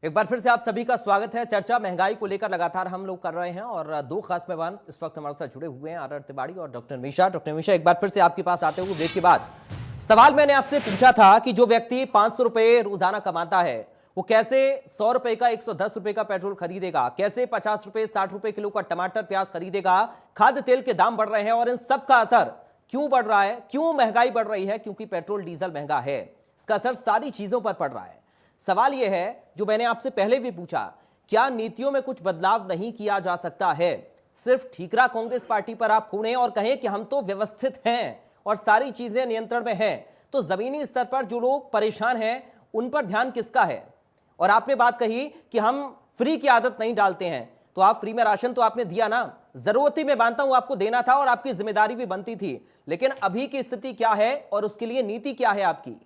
एक बार फिर से आप सभी का स्वागत है। चर्चा महंगाई को लेकर लगातार हम लोग कर रहे हैं और दो खास मेहमान इस वक्त हमारे साथ जुड़े हुए हैं, आर तिवारी और डॉक्टर निमिषा। डॉक्टर निमिषा, एक बार फिर से आपके पास आते हुए ब्रेक के बाद सवाल मैंने आपसे पूछा था कि जो व्यक्ति 500 रुपए रोजाना कमाता है वो कैसे 100 रुपए का 110 रुपए का पेट्रोल खरीदेगा, कैसे 50 रुपए 60 रुपए किलो का टमाटर प्याज खरीदेगा। खाद्य तेल के दाम बढ़ रहे हैं और इन सब का असर क्यों बढ़ रहा है, क्यों महंगाई बढ़ रही है? क्योंकि पेट्रोल डीजल महंगा है, इसका असर सारी चीजों पर पड़ रहा है। सवाल यह है जो मैंने आपसे पहले भी पूछा, क्या नीतियों में कुछ बदलाव नहीं किया जा सकता है? सिर्फ ठीकरा कांग्रेस पार्टी पर आप फोड़ें और कहें कि हम तो व्यवस्थित हैं और सारी चीजें नियंत्रण में हैं, तो जमीनी स्तर पर जो लोग परेशान हैं उन पर ध्यान किसका है? और आपने बात कही कि हम फ्री की आदत नहीं डालते हैं, तो आप फ्री में राशन तो आपने दिया ना, जरूरत ही मैं मानता हूं आपको देना था और आपकी जिम्मेदारी भी बनती थी, लेकिन अभी की स्थिति क्या है और उसके लिए नीति क्या है आपकी?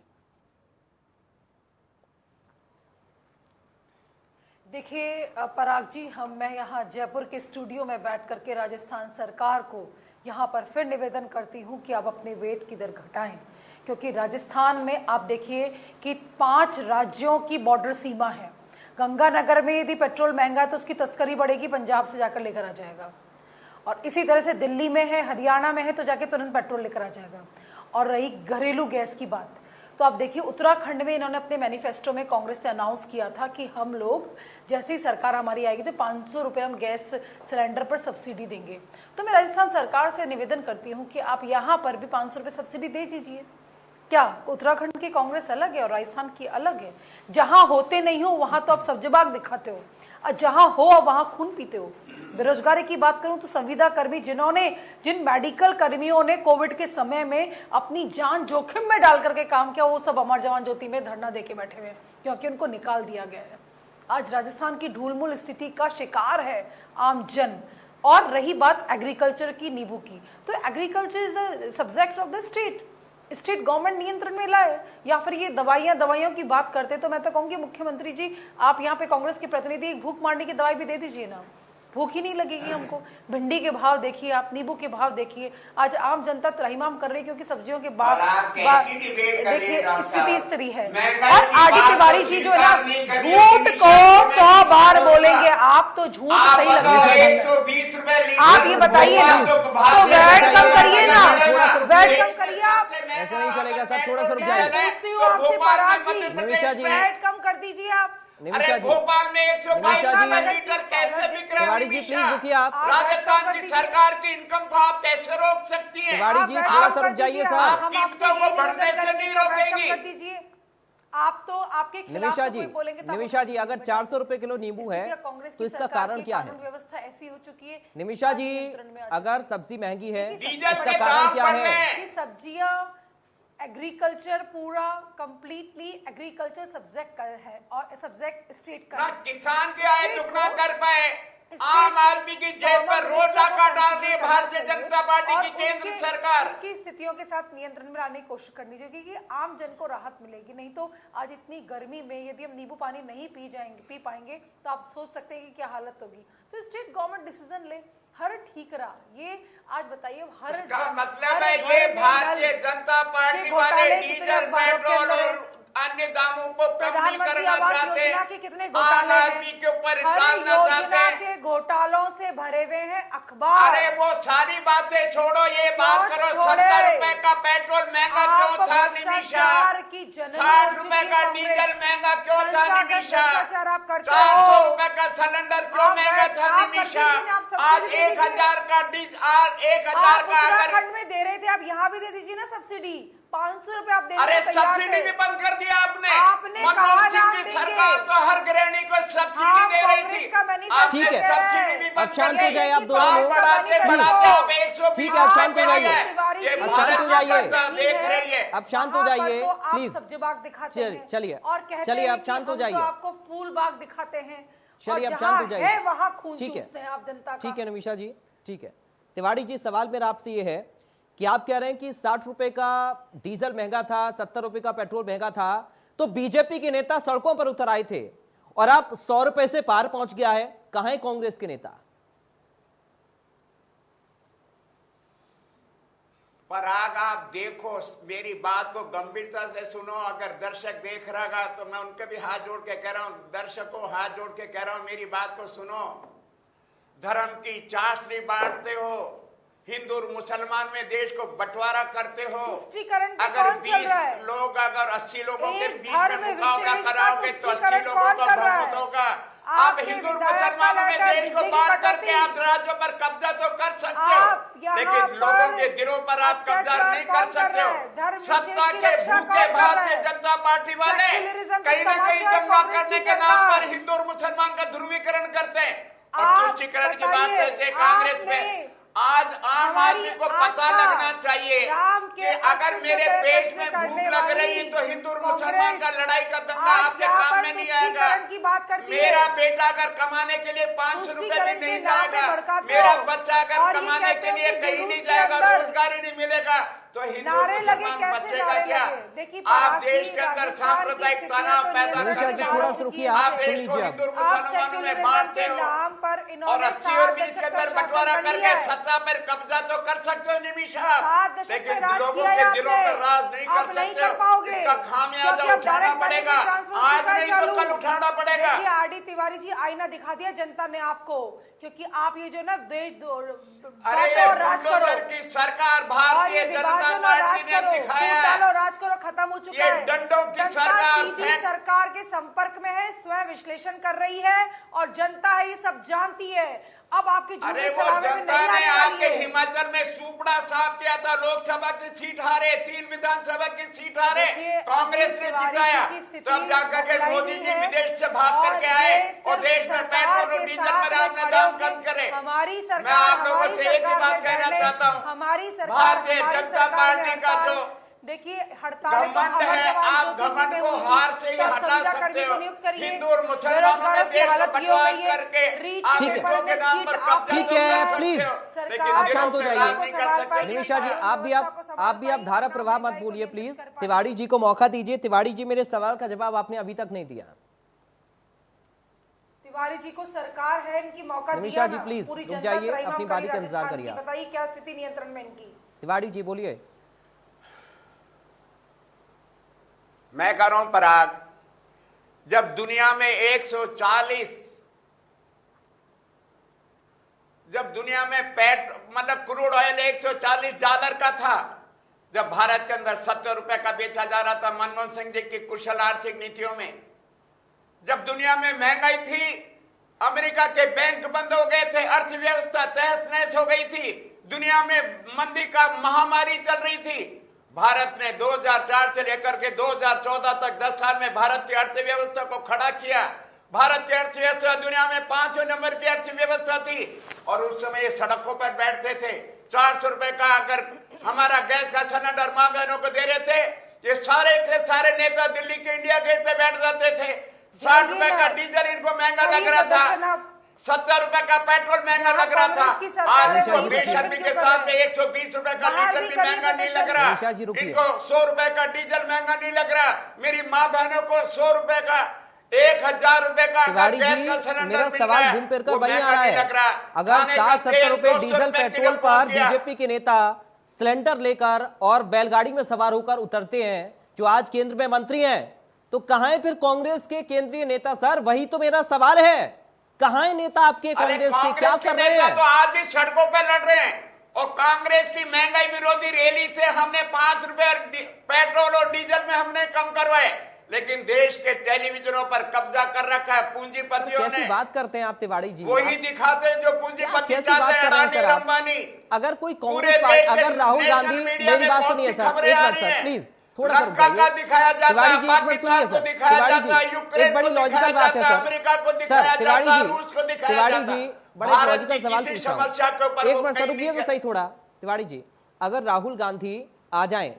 देखिए पराग जी, मैं यहाँ जयपुर के स्टूडियो में बैठ करके राजस्थान सरकार को यहाँ पर फिर निवेदन करती हूँ कि आप अपने वेट की दर घटाएं, क्योंकि राजस्थान में आप देखिए कि 5 राज्यों की बॉर्डर सीमा है। गंगानगर में यदि पेट्रोल महंगा है तो उसकी तस्करी बढ़ेगी, पंजाब से जाकर लेकर आ जाएगा, और इसी तरह से दिल्ली में है, हरियाणा में है तो जाके तुरंत पेट्रोल लेकर आ जाएगा। और रही घरेलू गैस की बात, तो आप देखिए उत्तराखंड में इन्होंने अपने मैनिफेस्टो में कांग्रेस ने अनाउंस किया था कि हम लोग जैसे ही सरकार हमारी आएगी तो 500 रुपये हम गैस सिलेंडर पर सब्सिडी देंगे। तो मैं राजस्थान सरकार से निवेदन करती हूँ कि आप यहाँ पर भी 500 रुपये सब्सिडी दे दीजिए। क्या उत्तराखंड की कांग्रेस अलग है और राजस्थान की अलग है? जहां होते नहीं हो वहां तो आप सब्जबाग दिखाते हो, और जहां हो वहां खून पीते हो। बेरोजगारी की बात करूं तो संविदा कर्मी, जिन मेडिकल कर्मियों ने कोविड के समय में अपनी जान जोखिम में डाल करके काम किया, वो सब अमर जवान ज्योति में धरना देके बैठे हुए हैं क्योंकि उनको निकाल दिया गया है। आज राजस्थान की ढूलमुल स्थिति का शिकार है आम जन। और रही बात एग्रीकल्चर की, नींबू की, तो agriculture is the subject of the state government नियंत्रण में लाए। या फिर ये दवाइयों की बात करते तो मैं तो कहूंगी मुख्यमंत्री जी, आप यहाँ पे कांग्रेस के प्रतिनिधि, भूख मारने की दवाई भी दे दीजिए ना, भूख ही नहीं लगेगी हमको। भिंडी के भाव देखिए आप, नींबू के भाव देखिए, आज आम जनता त्राहिमाम कर रही है क्योंकि सब्जियों के भाव देखिए, स्थिति इस तरह है। और आरडी तिवारी जी जो है ना, झूठ को 100 बार बोलेंगे आप तो झूठ सही लगेगा। आप ये बताइए ना, तो वैट कम करिए ना, वैट कम करिए आप। ऐसे नहीं चलेगा सर, थोड़ा सा रुक जाइए। आपसे पराग जी, निमिषा जी, वैट कम कर दीजिए आप। निमिषा जी, भोपाल में 122 निमिषा जी, लीटर कैसे बिक रहा है? तिवारी जी प्लीज रुकिए आप। राजस्थान की सरकार की इनकम को आप कैसे रोक सकती हैं? तिवारी जी थोड़ा सा रुक जाइए सर। आप कीमतों को बढ़ने से नहीं रोकेंगी। आप तो आपके खिलाफ निमिषा जी, अगर 400 रुपए किलो नींबू है तो इसका कारण क्या है? व्यवस्था ऐसी हो चुकी है निमिषा जी, अगर सब्जी महंगी है डीजल इसका के कारण दाम क्या बढ़ है? रहे हैं। सब्जियां एग्रीकल्चर पूरा कंप्लीटली एग्रीकल्चर सब्जेक्ट का है और सब्जेक्ट स्टेट का ना है। किसान की आय दुगना कर पाए, आम आदमी की जेब पर रोज डाका डाल रही है भारतीय जनता पार्टी की केंद्र सरकार। उसकी स्थितियों के साथ नियंत्रण में लाने की कोशिश करनी चाहिए क्योंकि आम जन को राहत मिलेगी। नहीं तो आज इतनी गर्मी में यदि हम नींबू पानी नहीं पी पाएंगे तो आप सोच सकते हैं कि क्या हालत होगी। तो स्टेट गवर्नमेंट डिसीजन ले, हर ठीक रहा। ये आज बताइए, हर इसका मतलब है ये भारतीय जनता पार्टी वाले डीजल पेट्रोल और अन्य दामों को कम नहीं करना चाहते, के कितने घोटाले आदमी के ऊपर हर डालना योजना चाहते के घोटालों से भरे हुए हैं अखबार। अरे वो सारी बातें छोड़ो, ये बात करो 70 रुपए का पेट्रोल महंगा क्यों था निमिषा? 60 रुपए का डीजल महंगा क्यों था निमिषा? 400 रुपए का सिलेंडर क्यों महंगा था निमिषा? आज 1000 का उत्तराखंड में दे रहे थे, आप यहाँ भी दे दीजिए ना सब्सिडी। 500 रुपए आप देने अरे को तैयार सब्सिडी थे। भी बंद कर दिया आपने कहा ना मनमोहन सिंह की सरकार तो हर गृहिणी को सब्सिडी दे रही थी। ठीक है, सब्सिडी भी अब बंद शांत कर हो दी। जाइए आप दोनों लोग। बढ़ाते अब 120 ठीक है, अब शांत हो जाइए। ये अब शांत हो जाइए। देख रही है। अब शांत हो जाइए प्लीज। सब्जीबाग दिखाते हैं चलिए और कहते चलिए, हैं आप शांत हो कि हम तो जाइए। आपको फूल बाग दिखाते हैं। चलिए और अब शांत हो जहां जाइए, है वहां खून ठीक चूसते हैं आप जनता का। ठीक है निमिषा जी, ठीक है। तिवारी जी, सवाल मेरा आपसे ये है कि आप कह रहे हैं कि 60 रुपए का डीजल महंगा था, 70 रुपए का पेट्रोल महंगा था, तो बीजेपी के नेता सड़कों पर उतर आए थे और आप 100 रुपए से पार पहुंच गया है। कहां है कांग्रेस के नेता? पराग, आप देखो, मेरी बात को गंभीरता से सुनो। अगर दर्शक देख रहा तो मैं उनके भी हाथ जोड़ के कह रहा हूं, दर्शकों हाथ जोड़ के कह रहा हूं, मेरी बात को सुनो। धर्म की चाशनी बांटते हो, हिंदू और मुसलमान में देश को बंटवारा करते हो। अगर 20 लोग, अगर 80 लोगों के बीच में मुकाबला कराओगे तो 80 लोगों का बहुमत होगा। आप हिंदू और मुसलमानों में देश को बांट करके आप राज्यों पर कब्जा तो कर सकते हो, लेकिन लोगों के दिलों पर आप कब्जा नहीं कर सकते हो। सत्ता के भूखे भारतीय जनता पार्टी वाले कहीं न कहीं दंगा करने के नाम पर हिंदू और मुसलमान का ध्रुवीकरण करते हैं। और तुष्टीकरण की बात करते हैं कांग्रेस में। आज आम आदमी को पता लगना चाहिए कि अगर मेरे पेट में भूख लग रही है तो हिंदू और मुसलमान का लड़ाई का दंगा आपके काम में नहीं आएगा। मेरा बेटा अगर कमाने के लिए 500 रुपए भी नहीं जाएगा, मेरा बच्चा अगर कमाने के लिए कहीं नहीं जाएगा, रोजगार ही नहीं मिलेगा, तो हिंदू मुसलमान बचेगा क्या? आप देश के अंदर सांप्रदायिक तनाव पैदा करते हो, आप देश को हिंदू मुसलमानों में बांटते हो और 80 और 20 के अंदर बंटवारा करके सत्ता पर कब्जा तो कर सकते हो निमिषा, लेकिन लोगों के दिलों पर राज नहीं कर सकते हो। इसका खामियाजा उठाना पड़ेगा, आज नहीं तो कल उठाना पड़ेगा। आरडी तिवारी जी, आईना दिखा दिया जनता ने आपको, क्योंकि आप ये जो ना देश राज करो की सरकार, भारतीय जनता पार्टी ने दिखाया है, राज करो खत्म हो चुका है। डंडों की सरकार सीधी सरकार के संपर्क में है, स्वयं विश्लेषण कर रही है और जनता है ये सब जानती है। अब आपकी अरे वो जनता ने आपके हिमाचल में सुपड़ा साफ किया था, लोकसभा की सीट हारे, 3 विधानसभा की सीट हारे, कांग्रेस ने जिताया, तब जाकर के मोदी जी विदेश से भाग करके आए और देश में पेट्रोल और डीजल पर आपने दाम कम करे। हमारी सरकार, मैं आप लोगों से एक ही बात कहना चाहता हूँ, हमारी सरकार, भारतीय जनता पार्टी का जो देखिए हड़ताल घमंड है, आप घमंड को हार से ही हटा सकते हो। हिंदू और मुसलमानों में देश को बंटवारा करके ठीक है, प्लीज आप शांत हो जाइए। निमिषा जी, आप भी धारा प्रवाह मत बोलिए प्लीज। तिवारी जी को मौका दीजिए। तिवारी जी, मेरे सवाल का जवाब आपने अभी तक नहीं दिया। तिवारी जी को सरकार है, इनकी मौका निमिषा जी प्लीज रुक जाइए, अपनी बारी का इंतजार करिए। बताइए क्या स्थिति नियंत्रण में इनकी। तिवारी जी बोलिए। मैं कह रहा हूं पराग, जब दुनिया में 140, जब दुनिया में मतलब क्रूड ऑयल $140 का था, जब भारत के अंदर 70 रुपए का बेचा जा रहा था मनमोहन सिंह जी की कुशल आर्थिक नीतियों में, जब दुनिया में महंगाई थी, अमेरिका के बैंक बंद हो गए थे, अर्थव्यवस्था तहस नहस हो गई थी, दुनिया में मंदी का महामारी चल रही थी, भारत ने 2004 से लेकर के 2014 तक 10 साल में भारत की अर्थव्यवस्था को खड़ा किया। भारत की अर्थव्यवस्था दुनिया में 5वें नंबर की अर्थव्यवस्था थी और उस समय ये सड़कों पर बैठते थे। 400 रुपए का अगर हमारा गैस का सिलेंडर मां बहनों को दे रहे थे, ये सारे के सारे नेता दिल्ली के इंडिया गेट पे बैठ जाते थे। 60 रुपए का डीजल इनको महंगा लग रहा था, 70 रुपए का पेट्रोल महंगा लग रहा था, आज इनको बेशर्मी के साथ में 120 रुपए का लीटर भी महंगा नहीं लग रहा, इनको 100 रुपए का डीजल महंगा नहीं लग रहा। मेरी माँ बहनों को 100 रुपए का 1000 रुपए का गैस का सिलेंडर मेरा सवाल घूम फिर कर वही आ रहा है। अगर 60-70 रुपए डीजल पेट्रोल पर बीजेपी के नेता सिलेंडर लेकर और बैलगाड़ी में सवार होकर उतरते हैं, जो आज केंद्र में मंत्री हैं, तो कहां है फिर कांग्रेस के केंद्रीय नेता? सर वही तो मेरा सवाल है, कहां है नेता आपके कांग्रेस के, क्या कर रहे हैं? तो आज भी सड़कों पर लड़ रहे हैं और कांग्रेस की महंगाई विरोधी रैली से हमने 5 रुपए पेट्रोल और डीजल में हमने कम करवाए, लेकिन देश के टेलीविजनों पर कब्जा कर रखा है पूंजीपतियों ने। कैसी बात करते हैं आप तिवारी जी? वही दिखाते हैं जो पूंजीपति चाहते हैं, अडानी अंबानी। अगर कोई कांग्रेस पार्टी, अगर राहुल गांधी, मेरी बात सुनिए सर, एक मिनट सर प्लीज, थोड़ा सा तिवारी जी, एक मिनट सुनिए सर। तिवारी जी, एक बड़ी लॉजिकल बात है सर। सर तिवारी जी बड़े लॉजिकल सवाल पूछ रहा हूं, एक मिनट सर रुकिए तो सही थोड़ा। तिवारी जी, अगर राहुल गांधी आ जाएं,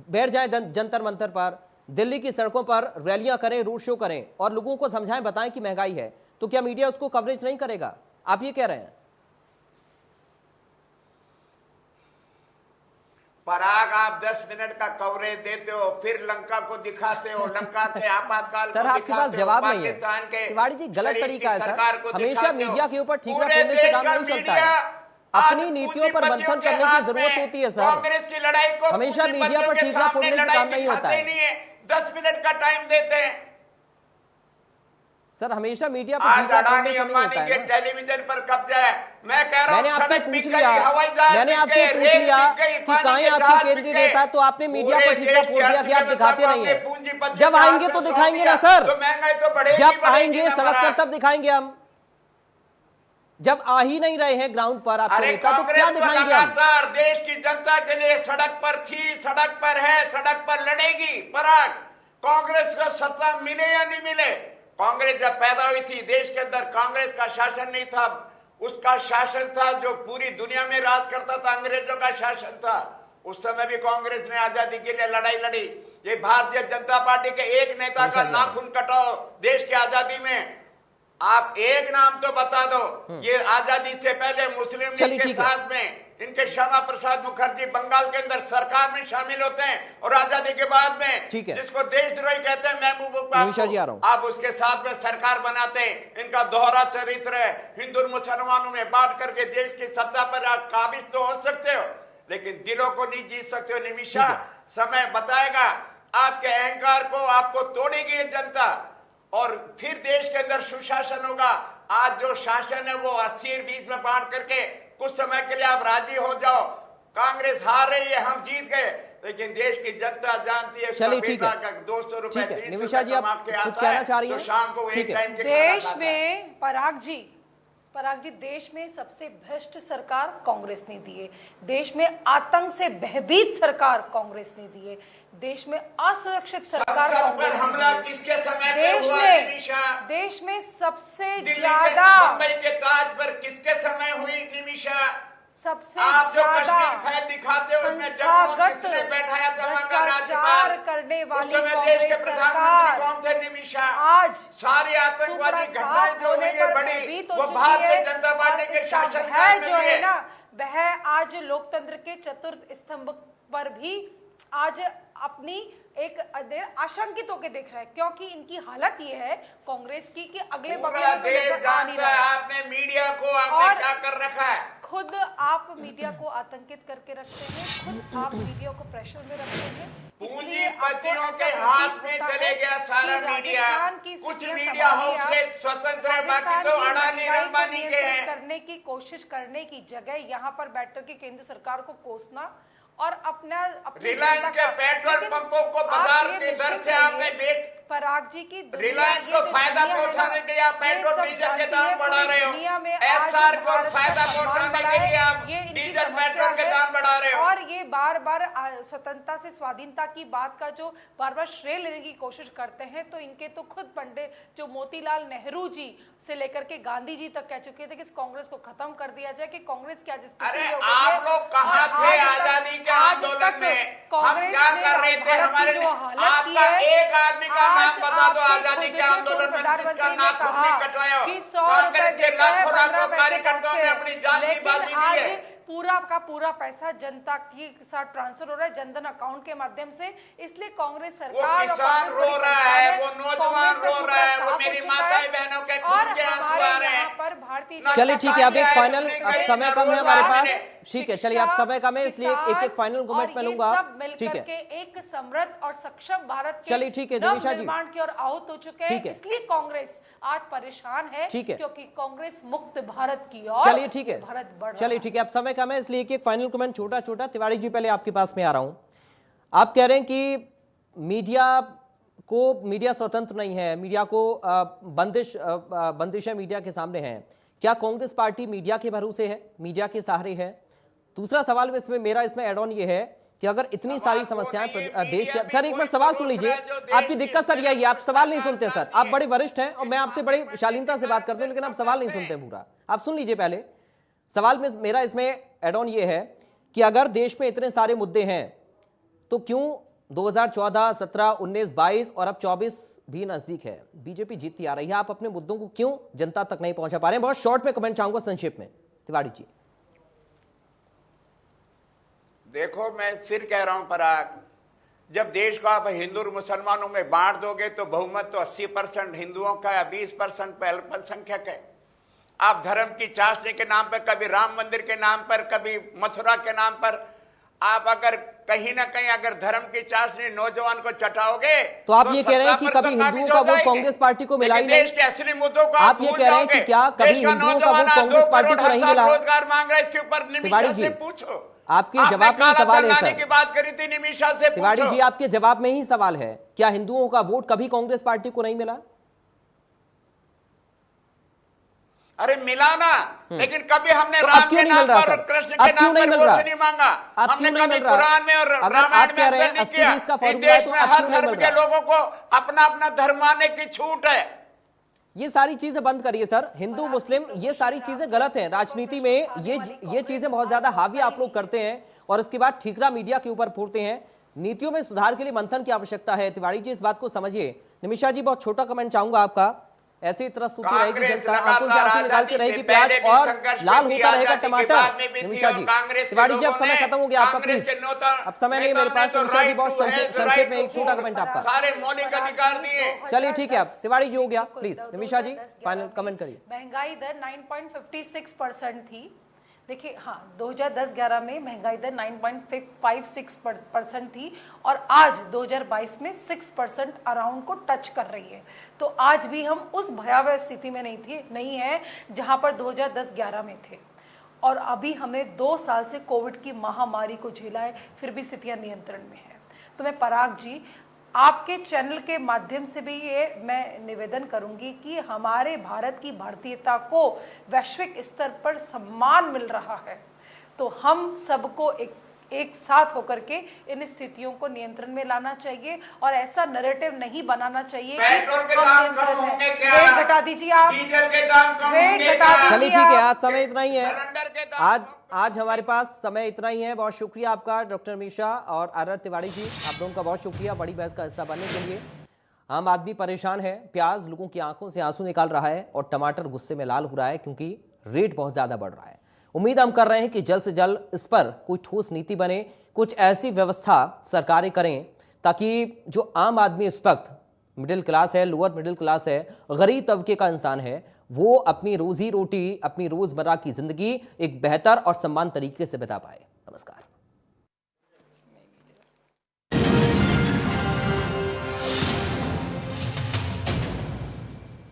बैठ जाएं जंतर मंतर पर, दिल्ली की सड़कों पर रैलियां करें, रोड शो करें और लोगों को समझाएं, बताएं कि महंगाई है, तो क्या मीडिया उसको कवरेज नहीं करेगा? आप ये कह रहे हैं? पराग, आप 10 मिनट का कवरेज देते हो, फिर लंका को दिखाते हो, लंका के आपातकाल सर आपके पास जवाब नहीं है। तिवारी जी गलत तरीका है सर, हमेशा मीडिया के ऊपर ठीक है बोलने से काम नहीं चलता है। अपनी नीतियों पर मंथन करने की जरूरत होती है सर। कांग्रेस की लड़ाई को हमेशा मीडिया पर ठीकरा फोड़ने से काम नहीं होता है। 10 मिनट का टाइम देते हैं सर, हमेशा मीडिया पर आज ठीकरा फोड़ने अडानी से नहीं अंबानी होता के है ना। टेलीविजन पर कब्जा है। मैं कह रहा हूं मैंने आपसे सड़क पूछ बिक लिया, गई, हवाई जहाज मैंने बिक आपसे गए, पूछ रेल लिया बिक गई, कि पानी कहीं के आपके जहाज बिक कैंडिडेट था, गए। तो आपने मीडिया पूरे पर ठीकरा देश फोड़ की दिया कि आप अर्थव्यवस्था दिखाते को नहीं आपने है। पूंजीपति जब के हाथ आएंगे में तो सौंप दिखाएंगे दिया, ना सर। तो महंगाई तो बढ़ेगी जब बढ़ेगी आएंगे ना सड़क पर महाराज। तब दिखाएंगे हम। जब आ ही नहीं रहे हैं ग्राउंड पर आपके अरे नेता, तो क्या कांग्रेस तो दिखाएंगे हम? लगातार देश की जनता के लिए सड़क पर थी, सड़क पर है, सड़क पर लड़ेगी। पराग कांग्रेस को सत्ता मिले या नहीं मिले, कांग्रेस जब पैदा हुई थी देश के अंदर कांग्रेस का शासन नहीं था, उसका शासन था जो पूरी दुनिया में राज करता था, अंग्रेजों का शासन था। उस समय भी कांग्रेस ने आजादी के लिए लड़ाई लड़ी। ये भारतीय जनता पार्टी के एक नेता का नाखून कटाओ देश की आजादी में, आप एक नाम तो बता दो। ये आजादी से पहले मुस्लिम लीग के साथ में इनके श्यामा प्रसाद मुखर्जी बंगाल के अंदर सरकार में शामिल होते हैं, और आजादी के बाद में जिसको देशद्रोही कहते हैं महबूब, आप उसके साथ में सरकार बनाते हैं। इनका दोहरा चरित्र है, हिंदू मुसलमानों में बांट करके देश की सत्ता पर आप काबिज तो हो सकते हो, लेकिन दिलों को नहीं जीत सकते हो। निमिषा, समय बताएगा आपके अहंकार को, आपको तोड़ेगी ये जनता, और फिर देश के अंदर सुशासन होगा। आज जो शासन है वो 80 और 20 में बांट करके कुछ समय के लिए आप राजी हो जाओ। कांग्रेस हार रही है, हम जीत गए, लेकिन देश की जनता जानती है। चलिए ठीक है, 200 रुपए निमिषा जी, आप कुछ कहना चाह रही हैं? तो शाम को एक टाइम के देश में पराग जी देश में सबसे भ्रष्ट सरकार कांग्रेस ने दी है। देश में आतंक से भयभीत सरकार कांग्रेस ने दी है। देश में असुरक्षित सरकार कांग्रेस हमला किसके समय पे हुआ? देश में सबसे ज्यादा मुंबई के ताज पर किसके समय हुई निमिषा? सबसे आप जो ज्यादा कश्मीर फाइल दिखाते हो उसमें किसने बैठाया था वहां का राज्यपाल करने वाली देश के प्रधानमंत्री कौन थे निमिषा? आज सारी आतंकवादी घटनाएं जो हुई है बड़ी, वो भारतीय जनता पार्टी के शासन जो है ना, वह आज लोकतंत्र के चतुर्थ स्तंभ पर भी आज अपनी एक आशंकित होकर देख रहा है, क्योंकि इनकी हालत ये है कांग्रेस की कि अगले बगले देश जानता है आपने मीडिया को आपने क्या कर रखा है। खुद आप मीडिया को आतंकित करके रखते हैं, खुद आप मीडिया को प्रेशर में रखते हैं। पूंजीपतियों के हाथ में चले गया सारा मीडिया। कुछ मीडिया हाउस स्वतंत्र है, बाकी तो अडानी अंबानी के हैं। करने की कोशिश करने की जगह यहाँ पर बैठकर के केंद्र सरकार को कोसना और अपना रिलायंस के पेट्रोल पंपों को बाजार की दर से आपने बेच, पराग जी की रिलायंस को फायदा पहुंचाने के लिए आप पेट्रोल डीजल के दाम बढ़ा रहे हो, एसआर को फायदा पहुंचाने के लिए आप डीजल पेट्रोल के दाम बढ़ा रहे हो, और ये बार बार स्वतंत्रता से स्वाधीनता की बात का जो बार बार श्रेय लेने की कोशिश करते हैं। तो इनके तो खुद पंडित जो मोतीलाल नेहरू जी से लेकर के गांधी जी तक कह चुके थे कि इस कांग्रेस को खत्म कर दिया जाए, कि कांग्रेस क्या जिस अरे आप लोग कहाँ थे आजादी के आंदोलन में? हम क्या कर रहे थे? हमारे आपका एक आदमी का नाम बता दो आजादी के आंदोलन में जिसका नाखून नहीं कटवाया। कांग्रेस के लाखों कार्यकर्ताओं ने अपनी जान की बाजी दी है। पूरा का पूरा पैसा जनता के साथ ट्रांसफर हो रहा है जनधन अकाउंट के माध्यम से, इसलिए कांग्रेस सरकार, वो किसान रो रहा है, वो नौजवान रो रहा है, वो मेरी माताएं बहनों के खून के आंसू आ रहे हैं। पर भारतीय चलिए ठीक है, अब एक फाइनल, अब समय कम है हमारे पास, ठीक है चलिए अब समय कम है इसलिए एक फाइनल कमेंट में लूंगा। ठीक है, एक समृद्ध और सक्षम भारत चलिए ठीक है निमिषा जी, निर्माण की ओर आहूत हो चुके हैं, इसलिए कांग्रेस आज परेशान है, क्योंकि कांग्रेस मुक्त भारत की ओर, चलिए ठीक है, भारत बढ़, चलिए ठीक है, अब समय कम है इसलिए एक फाइनल कमेंट छोटा छोटा। तिवारी जी पहले आपके पास में आ रहा हूं, आप कह रहे हैं कि मीडिया स्वतंत्र नहीं है, मीडिया को बंदिशें मीडिया के सामने हैं। क्या कांग्रेस पार्टी मीडिया के भरोसे है, मीडिया के सहारे है? दूसरा सवाल इसमें मेरा एड ऑन ये है कि अगर इतनी सारी समस्याएं देश के, सर एक बार सवाल सुन लीजिए, आपकी दिक्कत सर यही है, आप सवाल नहीं सुनते सर, आप बड़े वरिष्ठ हैं और मैं आपसे बड़ी शालीनता से बात करता हूं, लेकिन आप सवाल नहीं सुनते पूरा। आप सुन लीजिए पहले सवाल में मेरा इसमें एड ऑन ये है कि अगर देश में इतने सारे मुद्दे हैं तो क्यों 2014, 17, 19, 22 और अब 24 भी नजदीक है, बीजेपी जीतती आ रही है, आप अपने मुद्दों को क्यों जनता तक नहीं पहुंचा पा रहे हैं? बहुत शॉर्ट में कमेंट चाहूंगा, संक्षेप में तिवारी जी। देखो मैं फिर कह रहा हूं पराग, जब देश को आप हिंदू और मुसलमानों में बांट दोगे तो बहुमत तो 80% हिंदुओं का या 20% अल्पसंख्यक है। आप धर्म की चाशनी के नाम पर, कभी राम मंदिर के नाम पर, कभी मथुरा के नाम पर, आप अगर कहीं ना कहीं अगर धर्म की चाशनी नौजवान को चटाओगे तो आप ये कह रहे हैं कि कभी हिंदुओं का वोट कांग्रेस पार्टी को मिला ही नहीं। देश के असली मुद्दों को आप ये कह रहे हैं कि क्या कभी हिंदुओं का वोट कांग्रेस पार्टी को नहीं मिला? रोजगार मांग रहा है, इसके ऊपर निमिषा से पूछो। आपके जवाब में सवाल है सर, की बात करी थी, निमिषा से तिवारी जी आपके जवाब में ही सवाल है, क्या हिंदुओं का वोट कभी कांग्रेस पार्टी को नहीं मिला? अरे मिला ना, लेकिन कभी हमने राम के नाम पर और कृष्ण के नाम पर वोट नहीं मांगा। हमने कभी कुरान में और रामायण में ऐसा नहीं किया। इस देश में हर धर्म के लोगों को अपना अपना धर्म मानने की छूट है। ये सारी चीजें बंद करिए सर, हिंदू मुस्लिम ये सारी चीजें गलत हैं। राजनीति में ये चीजें बहुत ज्यादा हावी आप लोग करते हैं और इसके बाद ठीकरा मीडिया के ऊपर फोड़ते हैं। नीतियों में सुधार के लिए मंथन की आवश्यकता है। तिवारी जी इस बात को समझिए। निमिषा जी बहुत छोटा कमेंट चाहूंगा आपका, ऐसे ही तरह सूखी रहेगी जनता, आंखों से आंसू निकालती रहेगी प्याज और लाल होता रहेगा टमाटर। निमिषा जी, तिवारी जी अब समय खत्म हो गया आपका, प्लीज अब समय नहीं मेरे पास। निमिषा जी बहुत संक्षेप में एक छोटा कमेंट आपका। सारे मौलिक अधिकार दिए। चलिए ठीक है, अब तिवारी जी हो गया, please Nimisha ji final comment करिए। महंगाई दर 9.56% थी। देखिए हाँ, 2010-11 में महंगाई दर 9.56% थी और आज 2022 में 6% अराउंड को टच कर रही है। तो आज भी हम उस भयावह स्थिति में नहीं है जहां पर 2010-11 में थे। और अभी हमें 2 साल से कोविड की महामारी को झेला है, फिर भी स्थितियां नियंत्रण में है। तो मैं पराग जी आपके चैनल के माध्यम से भी ये मैं निवेदन करूंगी कि हमारे भारत की भारतीयता को वैश्विक स्तर पर सम्मान मिल रहा है, तो हम सबको एक साथ होकर के इन स्थितियों को नियंत्रण में लाना चाहिए और ऐसा नैरेटिव नहीं बनाना चाहिए कि हम नियंत्रण में। वेट घटा दीजिए आप, वेट घटा दीजिए। चलिए ठीक है, आज समय इतना ही है। आज हमारे पास समय इतना ही है। बहुत शुक्रिया आपका डॉक्टर मिश्रा और आर तिवारी जी, आप दोनों का बहुत शुक्रिया बड़ी बहस का हिस्सा बनने के लिए। आम आदमी परेशान है, प्याज लोगों की आंखों से आंसू निकाल रहा है और टमाटर गुस्से में लाल हो रहा है क्योंकि रेट बहुत ज्यादा बढ़ रहा है। उम्मीद हम कर रहे हैं कि जल्द से जल्द इस पर कोई ठोस नीति बने, कुछ ऐसी व्यवस्था सरकारें करें ताकि जो आम आदमी इस वक्त मिडिल क्लास है, लोअर मिडिल क्लास है, गरीब तबके का इंसान है, वो अपनी रोजी रोटी, अपनी रोजमर्रा की जिंदगी एक बेहतर और सम्मान तरीके से बिता पाए। नमस्कार।